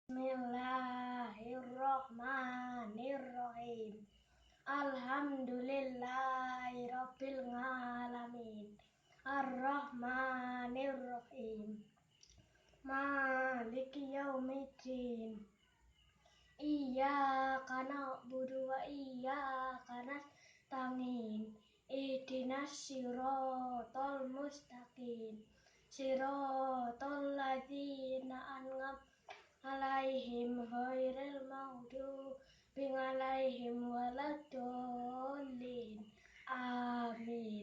Bismillahirrahmanirrahim. Alhamdulillahirabbil alamin. Arrahmanirrahim. Maliki yaumiddin. Iyyaka na'budu wa iyyaka nasta'in. Ihdinas siratal mustaqim. Siratal ladzina an'amta alaihim ghairil maghdubi alaihim waladdallin. Amin.